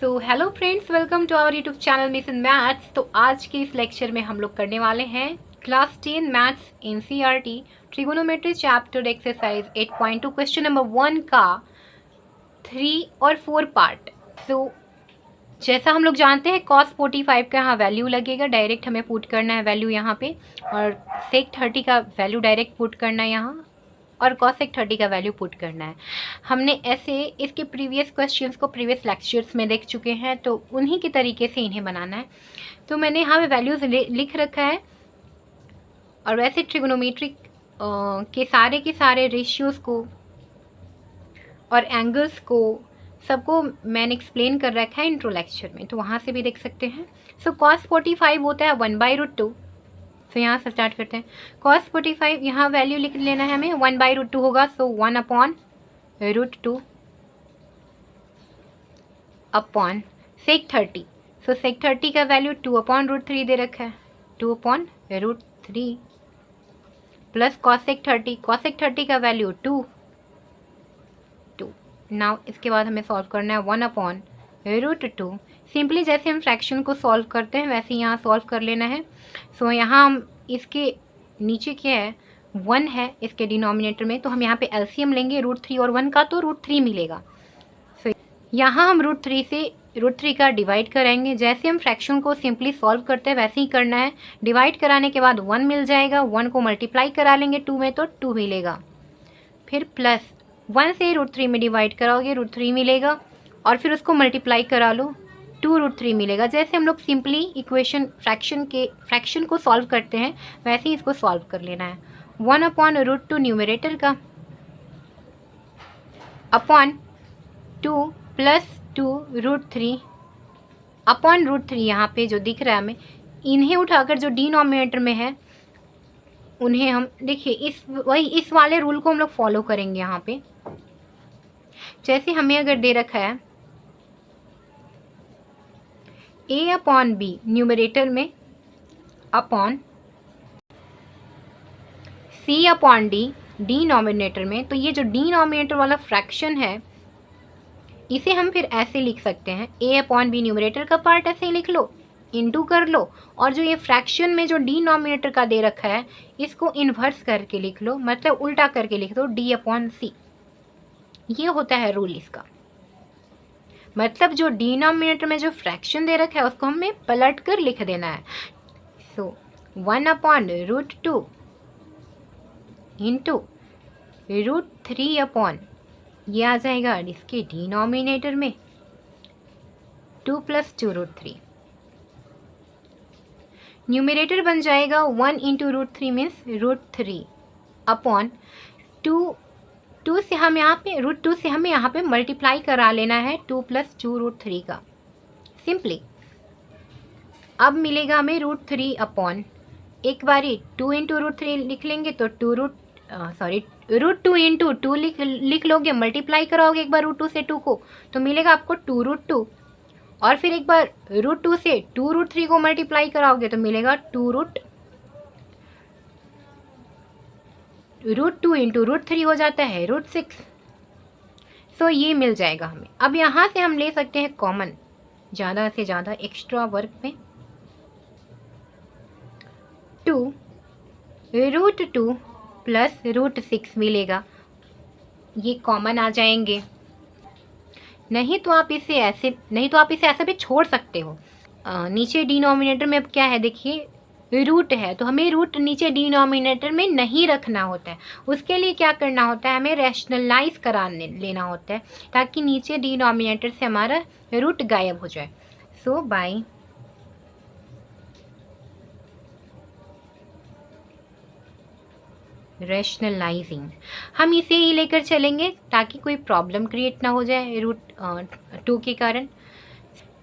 So hello friends, welcome to our YouTube channel miss in maths. तो आज के इस लेक्चर में हम लोग करने वाले हैं class 10 maths NCERT trigonometry chapter exercise 8.2 question number 1 का 3 और 4 पार्ट। सो जैसा हम लोग जानते हैं cos 45 का यहाँ वैल्यू लगेगा, डायरेक्ट हमें पुट करना है वैल्यू यहाँ पे, और sec 30 का वैल्यू डायरेक्ट पुट करना है यहाँ, और cosec 30 का वैल्यू पुट करना है। हमने ऐसे इसके प्रीवियस क्वेश्चंस को प्रीवियस लेक्चर्स में देख चुके हैं, तो उन्हीं के तरीके से इन्हें बनाना है। तो मैंने यहाँ पे वैल्यूज़ लिख रखा है, और वैसे ट्रिगोनोमेट्रिक के सारे रेशियोज़ को और एंगल्स को सबको मैंने एक्सप्लेन कर रखा है इंट्रो लेक्चर में, तो वहाँ से भी देख सकते हैं। सो cos 45 होता है 1/√2। तो यहाँ से स्टार्ट करते हैं। cos 45 यहाँ वैल्यू लिख लेना है हमें, 1/√2 होगा, सो 1/√2 अपॉन sec 30। सो sec 30 का वैल्यू 2/√3 दे रखा है, 2/√3 प्लस cosec 30 का वैल्यू 2। नाउ इसके बाद हमें सॉल्व करना है 1/√2। सिंपली जैसे हम फ्रैक्शन को सॉल्व करते हैं वैसे यहाँ सॉल्व कर लेना है। सो यहाँ हम इसके नीचे क्या है, 1 है इसके डिनोमिनेटर में, तो हम यहाँ पे एलसीएम लेंगे √3 और 1 का, तो √3 मिलेगा। सो यहाँ हम √3 से √3 का डिवाइड कराएंगे। जैसे हम फ्रैक्शन को सिंपली सॉल्व करते हैं वैसे ही करना है। डिवाइड कराने के बाद 1 मिल जाएगा, 1 को मल्टीप्लाई करा लेंगे 2 में तो 2 मिलेगा, फिर प्लस 1 से √3 में डिवाइड कराओगे √3 मिलेगा, और फिर उसको मल्टीप्लाई करा लो 2√3 मिलेगा। जैसे हम लोग सिंपली इक्वेशन फ्रैक्शन को सॉल्व करते हैं वैसे ही इसको सॉल्व कर लेना है। 1/√2 न्यूमरेटर का अपॉन 2 प्लस 2√3 अपॉन √3। यहाँ पे जो दिख रहा है हमें, इन्हें उठाकर जो डिनोमिनेटर में है उन्हें हम देखिए इस वाले रूल को हम लोग फॉलो करेंगे। यहाँ पे जैसे हमें अगर दे रखा है a/b न्यूमरेटर में अपॉन c/d डिनोमिनेटर में, तो ये जो डिनोमिनेटर वाला फ्रैक्शन है इसे हम फिर ऐसे लिख सकते हैं, a/b न्यूमरेटर का पार्ट ऐसे ही लिख लो, इनटू कर लो, और जो ये फ्रैक्शन में जो डिनोमिनेटर का दे रखा है इसको इन्वर्स करके लिख लो, मतलब उल्टा करके लिख दो d/c। ये होता है रूल इसका, मतलब जो डिनोमिनेटर में जो फ्रैक्शन दे रखा है उसको हमें पलट कर लिख देना है। सो 1/√2 इंटू √3 अपॉन, ये आ जाएगा इसके डिनोमिनेटर में 2 + 2√3। न्यूमरेटर बन जाएगा 1 × √3 मीन्स √3 अपॉन 2 से हम यहाँ पे √2 से हमें यहाँ पे मल्टीप्लाई करा लेना है 2 + 2√3 का सिंपली। अब मिलेगा हमें √3 अपॉन, एक बारी 2 × √3 लिख लेंगे तो √2 × 2 लिख लोगे, मल्टीप्लाई कराओगे एक बार √2 से 2 को तो मिलेगा आपको 2√2, और फिर एक बार √2 से 2√3 को मल्टीप्लाई कराओगे तो मिलेगा 2√2 × √3 हो जाता है √6। सो ये मिल जाएगा हमें। अब यहाँ से हम ले सकते हैं कॉमन, ज़्यादा से ज़्यादा एक्स्ट्रा वर्क में 2 √2 प्लस √6 मिलेगा, ये कॉमन आ जाएंगे। नहीं तो आप इसे ऐसे भी छोड़ सकते हो। नीचे डिनोमिनेटर में अब क्या है देखिए, रूट है, तो हमें रूट नीचे डिनोमिनेटर में नहीं रखना होता है। उसके लिए क्या करना होता है, हमें रैशनलाइज करा लेना होता है ताकि नीचे डिनोमिनेटर से हमारा रूट गायब हो जाए। सो बाय रैशनलाइजिंग हम इसे ही लेकर चलेंगे ताकि कोई प्रॉब्लम क्रिएट ना हो जाए √2 के कारण।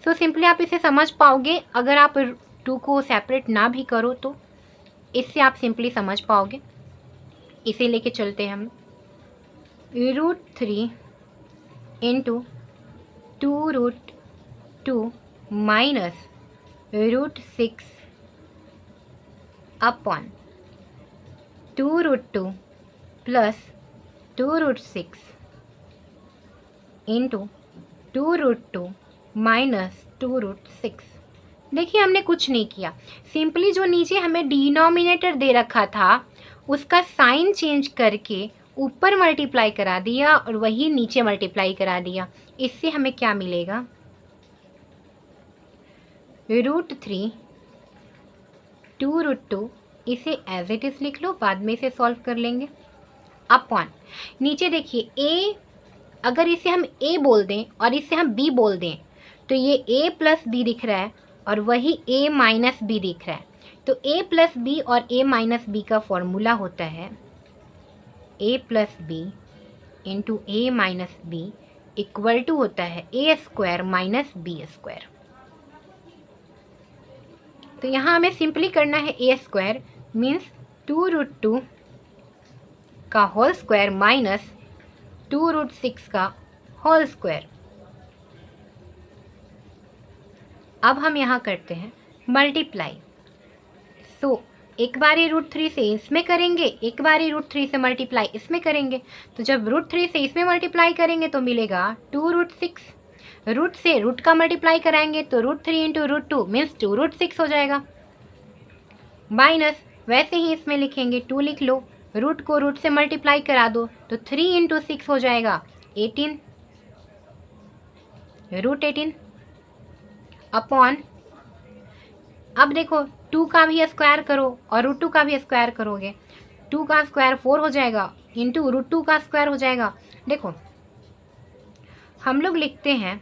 सो सिंपली आप इसे समझ पाओगे, अगर आप 2 को सेपरेट ना भी करो तो इससे आप सिंपली समझ पाओगे। इसे लेके चलते हैं हम, √3 × 2√2 माइनस √6 अपॉन 2√2 प्लस 2√6 इंटू 2√2 -2√6। देखिए हमने कुछ नहीं किया, सिंपली जो नीचे हमें डिनोमिनेटर दे रखा था उसका साइन चेंज करके ऊपर मल्टीप्लाई करा दिया और वही नीचे मल्टीप्लाई करा दिया। इससे हमें क्या मिलेगा, √3 2√2, इसे एज इट इज लिख लो, बाद में इसे सॉल्व कर लेंगे। अपॉन नीचे देखिए a, अगर इसे हम a बोल दें और इसे हम b बोल दें तो ये a प्लस बी दिख रहा है और वही a माइनस बी दिख रहा है। तो a प्लस बी और a माइनस बी का फॉर्मूला होता है a plus B into a minus B equal to होता है a square minus B square. तो यहाँ हमें सिंपली करना है a स्क्वायर मीन्स 2√2 का होल स्क्वायर माइनस 2√6 का होल स्क्वायर। अब हम यहाँ करते हैं मल्टीप्लाई। सो एक बारी √3 से इसमें करेंगे, एक बारी √3 से मल्टीप्लाई इसमें करेंगे। तो जब √3 से इसमें मल्टीप्लाई करेंगे तो मिलेगा 2√6। रूट से रूट का मल्टीप्लाई कराएंगे तो √3 इंटू √2 मीन्स 2√6 हो जाएगा। माइनस वैसे ही इसमें लिखेंगे 2 लिख लो, रूट को रूट से मल्टीप्लाई करा दो तो 3 इंटू 6 हो जाएगा 18, √18 अपॉन, अब देखो 2 का भी स्क्वायर करो और √2 का भी स्क्वायर करोगे, 2 का स्क्वायर 4 हो जाएगा इंटू √2 का स्क्वायर हो जाएगा। देखो हम लोग लिखते हैं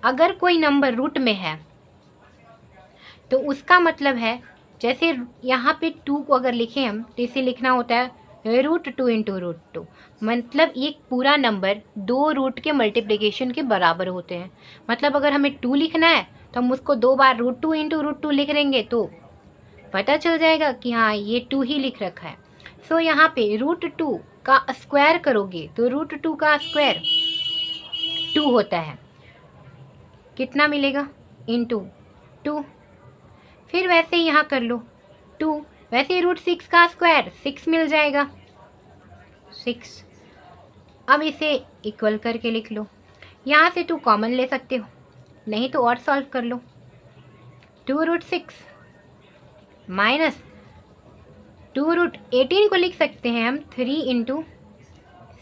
अगर कोई नंबर रूट में है तो उसका मतलब है, जैसे यहाँ पे 2 को अगर लिखें हम तो इसे लिखना होता है √2 इंटू √2, मतलब ये पूरा नंबर 2 रूट के मल्टीप्लिकेशन के बराबर होते हैं। मतलब अगर हमें 2 लिखना है तो हम उसको 2 बार √2 इंटू √2 लिख देंगे तो पता चल जाएगा कि हाँ ये 2 ही लिख रखा है। सो यहाँ पे √2 का स्क्वायर करोगे तो √2 का स्क्वायर 2 होता है, कितना मिलेगा इंटू 2। फिर वैसे ही यहाँ कर लो 2, वैसे ही √6 का स्क्वायर 6 मिल जाएगा 6। अब इसे इक्वल करके लिख लो, यहाँ से 2 कॉमन ले सकते हो, नहीं तो और सॉल्व कर लो। 2√6 माइनस 2√18 को लिख सकते हैं हम 3 इंटू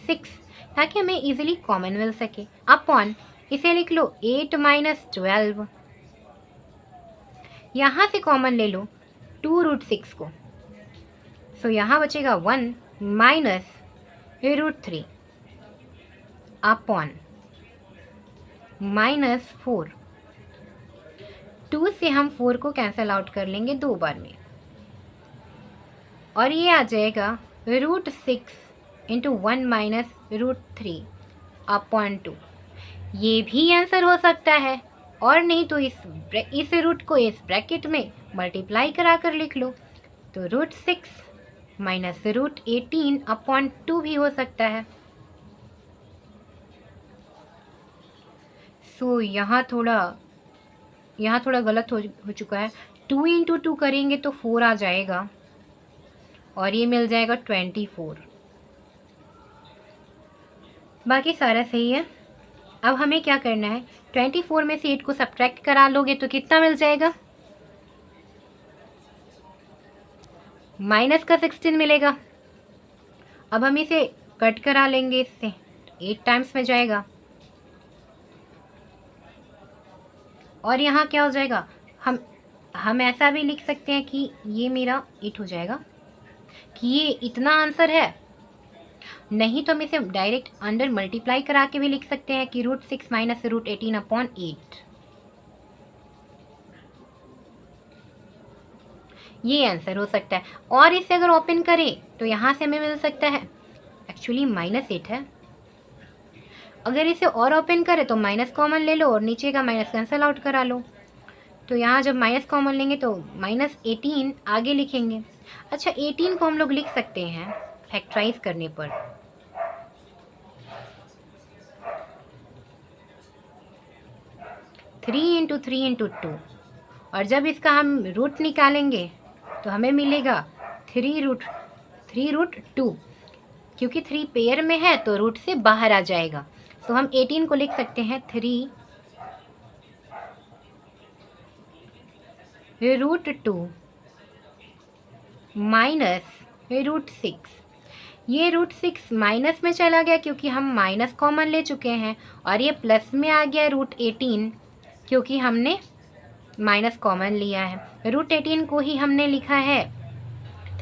6 ताकि हमें इजीली कॉमन मिल सके। अपॉन इसे लिख लो 8 माइनस 12, यहाँ से कॉमन ले लो 2√6 को, सो यहाँ बचेगा 1 माइनस √3 अपॉन -4। 2 से हम 4 को कैंसल आउट कर लेंगे 2 बार में और ये आ जाएगा √6 इंटू 1 माइनस √3 अपॉन 2। ये भी आंसर हो सकता है और नहीं तो इस रूट को इस ब्रैकेट में मल्टीप्लाई करा कर लिख लो तो √6 माइनस √18 अपॉन 2 भी हो सकता है। सो यहाँ थोड़ा गलत हो चुका है। 2 इंटू 2 करेंगे तो 4 आ जाएगा और ये मिल जाएगा 24। बाकी सारा सही है। अब हमें क्या करना है, 24 में से 8 को सब्ट्रैक्ट करा लोगे तो कितना मिल जाएगा, माइनस का 16 मिलेगा। अब हम इसे कट करा लेंगे, इससे 8 टाइम्स में जाएगा और यहाँ क्या हो जाएगा, हम ऐसा भी लिख सकते हैं कि ये मेरा 8 हो जाएगा कि ये इतना आंसर है, नहीं तो हम इसे डायरेक्ट अंडर मल्टीप्लाई करा के भी लिख सकते हैं कि √6 माइनस √18 अपॉन 8, ये आंसर हो सकता है। और इसे अगर ओपन करें तो यहाँ से हमें मिल सकता है, एक्चुअली -8 है, अगर इसे और ओपन करें तो माइनस कॉमन ले लो और नीचे का माइनस कैंसिल आउट करा लो। तो यहाँ जब माइनस कॉमन लेंगे तो -18 आगे लिखेंगे। अच्छा 18 को हम लोग लिख सकते हैं फैक्टराइज करने पर, थ्री इंटू 2 और जब इसका हम रूट निकालेंगे तो हमें मिलेगा 3√2, क्योंकि 3 पेयर में है तो रूट से बाहर आ जाएगा। तो हम 18 को लिख सकते हैं 3 √2 माइनस √6। ये √6 माइनस में चला गया क्योंकि हम माइनस कॉमन ले चुके हैं, और ये प्लस में आ गया √18 क्योंकि हमने माइनस कॉमन लिया है। √18 को ही हमने लिखा है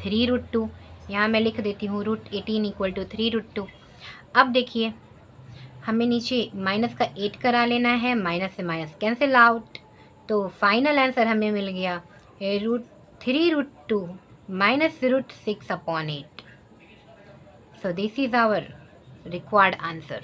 3√2। यहाँ मैं लिख देती हूँ √18 = 3√2। अब देखिए हमें नीचे माइनस का 8 करा लेना है, माइनस से माइनस कैंसिल आउट, तो फाइनल आंसर हमें मिल गया 3√2 minus √6/8. So this is our required answer.